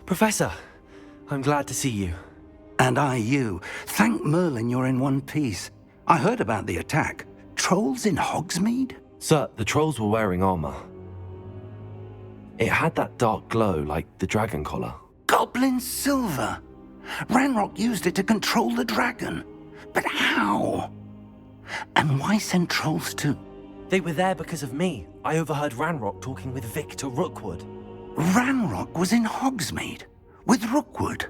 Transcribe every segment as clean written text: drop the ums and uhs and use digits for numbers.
Professor, I'm glad to see you. And I you. Thank Merlin you're in one piece. I heard about the attack. Trolls in Hogsmeade? Sir, the trolls were wearing armor. It had that dark glow like the dragon collar. Goblin silver. Ranrock used it to control the dragon. But how? And why send trolls to... They were there because of me. I overheard Ranrock talking with Victor Rookwood. Ranrock was in Hogsmeade? With Rookwood?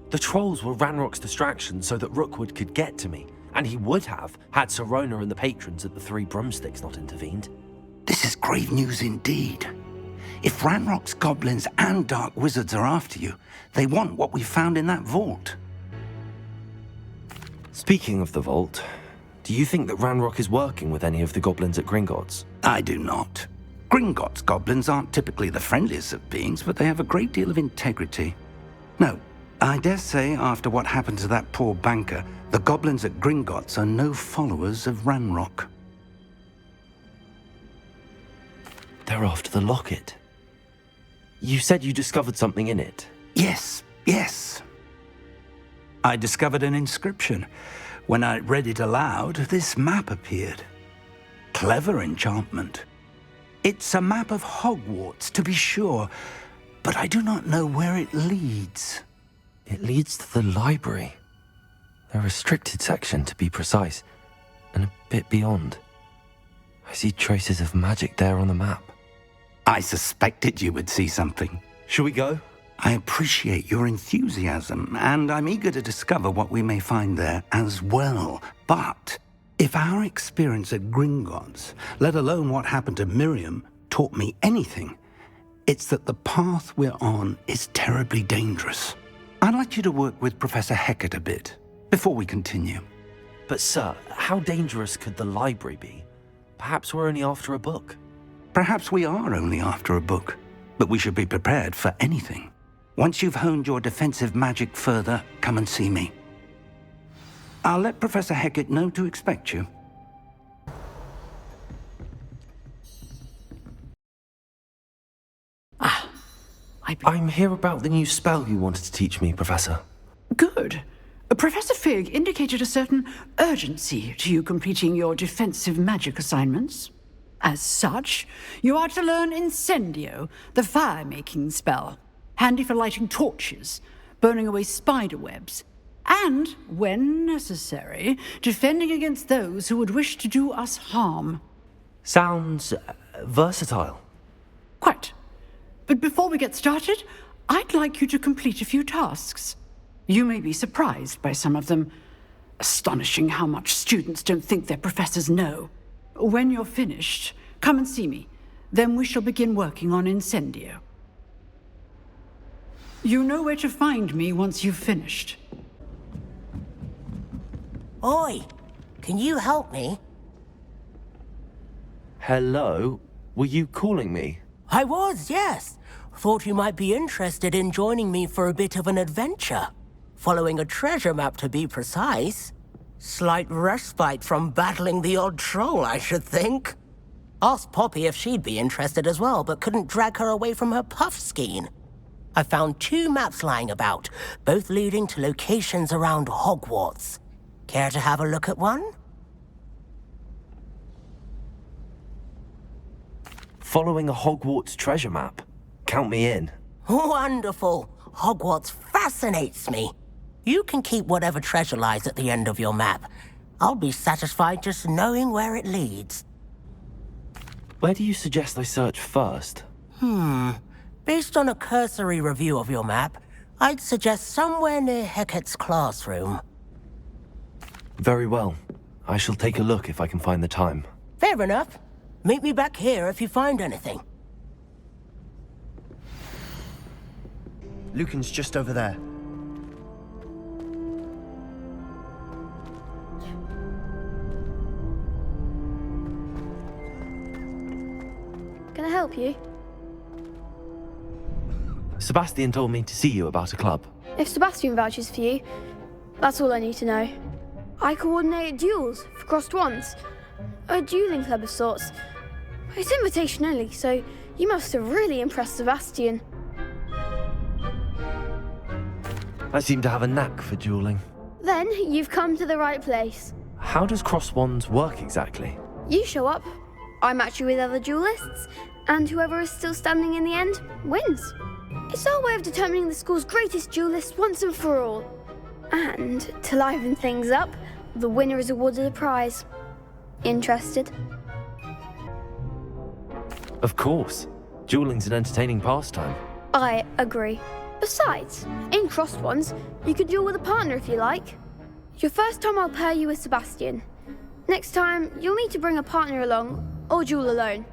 The trolls were Ranrock's distraction so that Rookwood could get to me. And he would have, had Sirona and the patrons at the Three Broomsticks not intervened. This is grave news indeed. If Ranrock's goblins and dark wizards are after you, they want what we found in that vault. Speaking of the vault, do you think that Ranrock is working with any of the goblins at Gringotts? I do not. Gringotts goblins aren't typically the friendliest of beings, but they have a great deal of integrity. No, I dare say after what happened to that poor banker, the goblins at Gringotts are no followers of Ranrock. They're after the locket. You said you discovered something in it. Yes. I discovered an inscription. When I read it aloud, this map appeared. Clever enchantment. It's a map of Hogwarts, to be sure, but I do not know where it leads. It leads to the library. The restricted section, to be precise, and a bit beyond. I see traces of magic there on the map. I suspected you would see something. Shall we go? I appreciate your enthusiasm, and I'm eager to discover what we may find there as well. But if our experience at Gringotts, let alone what happened to Miriam, taught me anything, it's that the path we're on is terribly dangerous. I'd like you to work with Professor Hecat a bit before we continue. But sir, how dangerous could the library be? Perhaps we're only after a book. Perhaps we are only after a book, but we should be prepared for anything. Once you've honed your defensive magic further, come and see me. I'll let Professor Hecat know to expect you. I'm here about the new spell you wanted to teach me, Professor. Good. Professor Fig indicated a certain urgency to you completing your defensive magic assignments. As such, you are to learn Incendio, the fire-making spell, handy for lighting torches, burning away spider webs, and, when necessary, defending against those who would wish to do us harm. Sounds versatile. Quite. But before we get started, I'd like you to complete a few tasks. You may be surprised by some of them. Astonishing how much students don't think their professors know. When you're finished, come and see me. Then we shall begin working on Incendio. You know where to find me once you've finished. Oi! Can you help me? Hello? Were you calling me? I was, yes. Thought you might be interested in joining me for a bit of an adventure. Following a treasure map, to be precise. Slight respite from battling the odd troll, I should think. Asked Poppy if she'd be interested as well, but couldn't drag her away from her puff skein. I found 2 maps lying about, both leading to locations around Hogwarts. Care to have a look at one? Following a Hogwarts treasure map? Count me in. Wonderful. Hogwarts fascinates me. You can keep whatever treasure lies at the end of your map. I'll be satisfied just knowing where it leads. Where do you suggest I search first? Based on a cursory review of your map, I'd suggest somewhere near Hecat's classroom. Very well. I shall take a look if I can find the time. Fair enough. Meet me back here if you find anything. Lucan's just over there. Can I help you? Sebastian told me to see you about a club. If Sebastian vouches for you, that's all I need to know. I coordinate duels for crossed wands. A dueling club of sorts. It's invitation only, so you must have really impressed Sebastian. I seem to have a knack for dueling. Then you've come to the right place. How does crossed wands work exactly? You show up, I match you with other duelists, and whoever is still standing in the end wins. It's our way of determining the school's greatest duelist once and for all. And to liven things up, the winner is awarded a prize. Interested? Of course. Dueling's an entertaining pastime. I agree. Besides, in crossed ones, you could duel with a partner if you like. Your first time I'll pair you with Sebastian. Next time, you'll need to bring a partner along, or duel alone.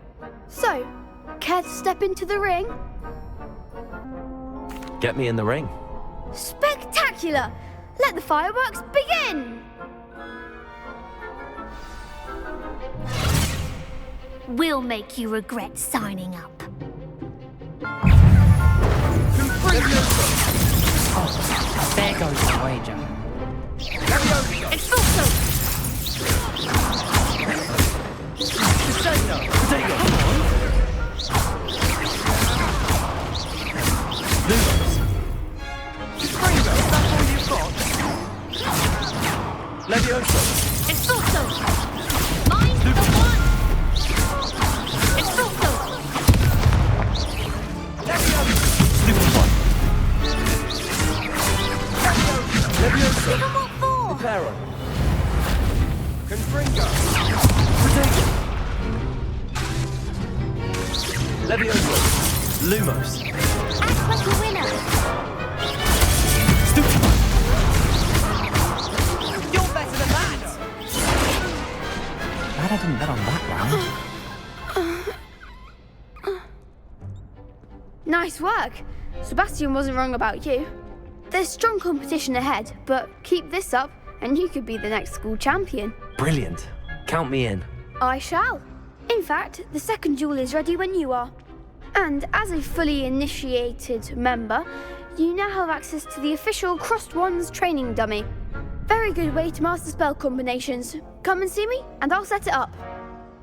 So, care to step into the ring? Get me in the ring. Spectacular! Let the fireworks begin! We'll make you regret signing up. There goes the wager. Expulso! Expulso! Mind the one! Expulso! Give 'em what for! Lumos. Act like a winner! You're better than that! Glad I didn't bet on that round. Nice work. Sebastian wasn't wrong about you. There's strong competition ahead, but keep this up and you could be the next school champion. Brilliant. Count me in. I shall. In fact, the second duel is ready when you are. And as a fully initiated member, you now have access to the official Crossed Wands training dummy. Very good way to master spell combinations. Come and see me, and I'll set it up.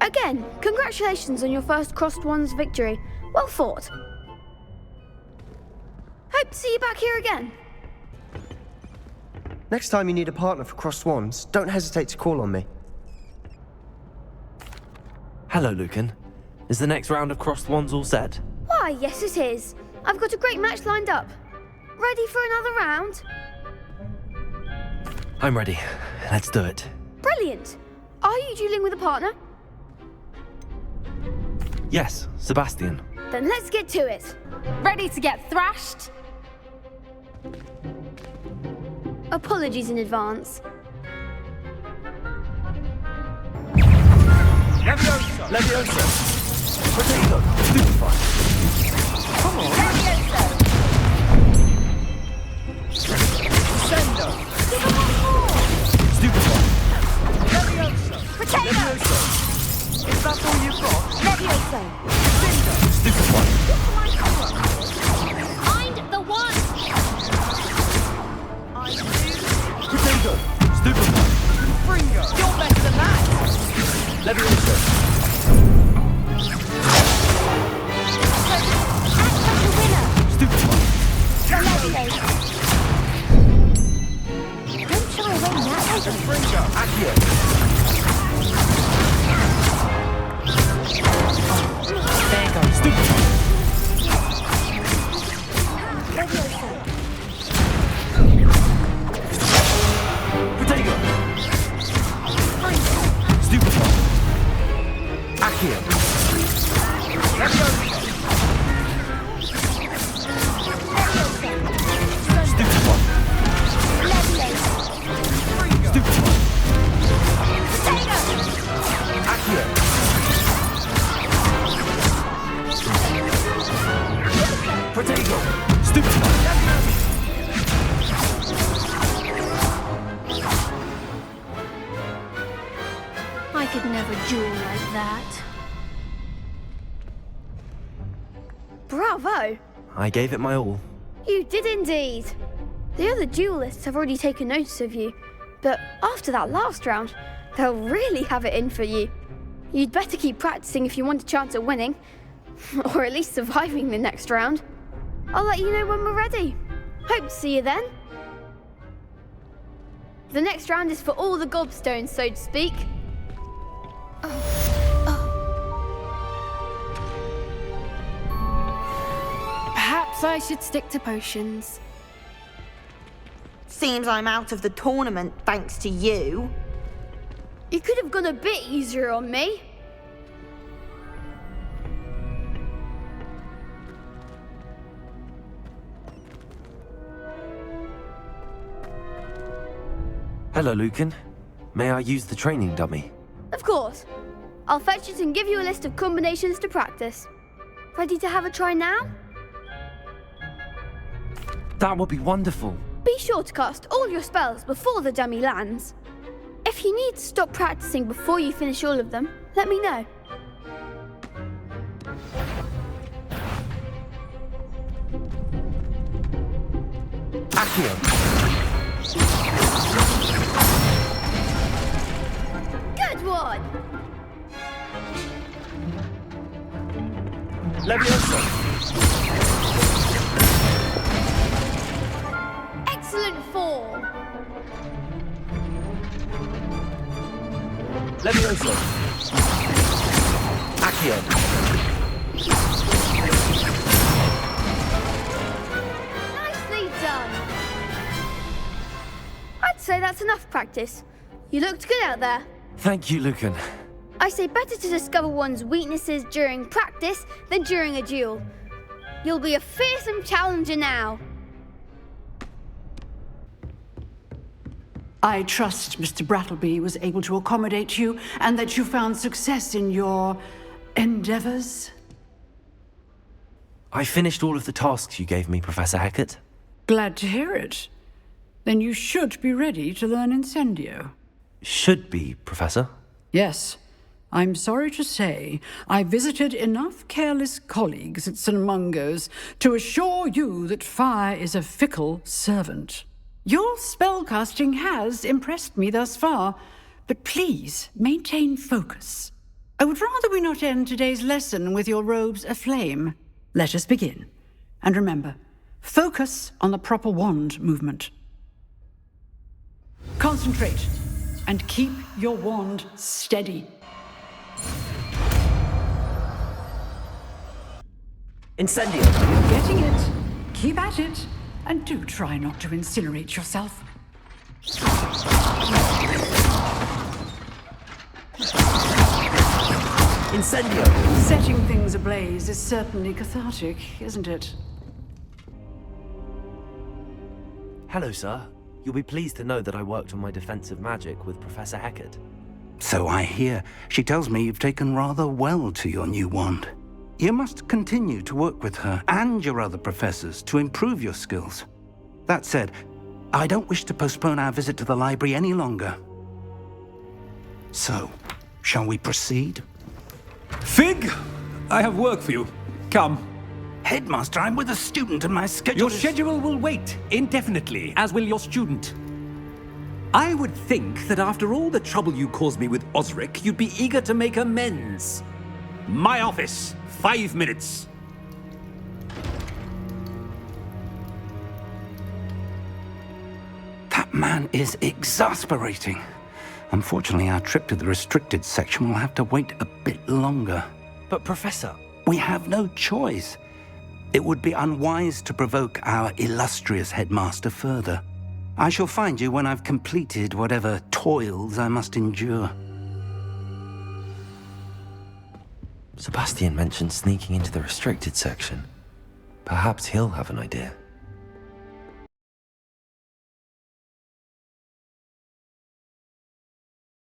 Again, congratulations on your first Crossed Wands victory. Well fought. Hope to see you back here again. Next time you need a partner for crossed wands, don't hesitate to call on me. Hello, Lucan. Is the next round of crossed wands all set? Why, yes it is. I've got a great match lined up. Ready for another round? I'm ready. Let's do it. Brilliant. Are you dueling with a partner? Yes, Sebastian. Then let's get to it. Ready to get thrashed? Apologies in advance. Leviosa! Potato! Stupefy! Come on! Sendo! Stupefy! Potato! Is that all you've got? Levioso! Stupefy! Mind the one! Potato! Stupefy! Fringo! You're better than that! Leviosa! Act like a winner! Stupefy! Levioso! Don't shy away now. Fringo! Accio! There goes Stupefy! Levioso! Potato! Stupefy! Accio! Stupefy! Levioso! Stupefy! Potato! Accio! Potato! Stupefy! I could never duel like that. Bravo! I gave it my all. You did indeed. The other duelists have already taken notice of you, but after that last round, they'll really have it in for you. You'd better keep practicing if you want a chance at winning, or at least surviving the next round. I'll let you know when we're ready. Hope to see you then. The next round is for all the gobstones, so to speak. Perhaps I should stick to potions. Seems I'm out of the tournament thanks to you. You could have gone a bit easier on me. Hello, Lucan. May I use the training dummy? Of course. I'll fetch it and give you a list of combinations to practice. Ready to have a try now? That would be wonderful. Be sure to cast all your spells before the dummy lands. If you need to stop practicing before you finish all of them, let me know. Accio. Good one! Leviosa. Excellent form! Leviosa. Accio. Nicely done! I'd say that's enough practice. You looked good out there. Thank you, Lucan. I say better to discover one's weaknesses during practice than during a duel. You'll be a fearsome challenger now. I trust Mr. Brattleby was able to accommodate you and that you found success in your endeavors. I finished all of the tasks you gave me, Professor Hackett. Glad to hear it. Then you should be ready to learn Incendio. Should be, Professor. Yes. I'm sorry to say, I visited enough careless colleagues at St. Mungo's to assure you that fire is a fickle servant. Your spellcasting has impressed me thus far, but please maintain focus. I would rather we not end today's lesson with your robes aflame. Let us begin. And remember, focus on the proper wand movement. Concentrate, and keep your wand steady. Incendio. You're getting it. Keep at it. And do try not to incinerate yourself. Incendio. Setting things ablaze is certainly cathartic, isn't it? Hello, sir. You'll be pleased to know that I worked on my defensive magic with Professor Hackett. So I hear. She tells me you've taken rather well to your new wand. You must continue to work with her and your other professors to improve your skills. That said, I don't wish to postpone our visit to the library any longer. So, shall we proceed? Fig, I have work for you. Come. Headmaster, I'm with a student and my schedule Your schedule will wait indefinitely, as will your student. I would think that after all the trouble you caused me with Osric, you'd be eager to make amends. My office, 5 minutes. That man is exasperating. Unfortunately, our trip to the restricted section will have to wait a bit longer. But, Professor... We have no choice. It would be unwise to provoke our illustrious headmaster further. I shall find you when I've completed whatever toils I must endure. Sebastian mentioned sneaking into the restricted section. Perhaps he'll have an idea.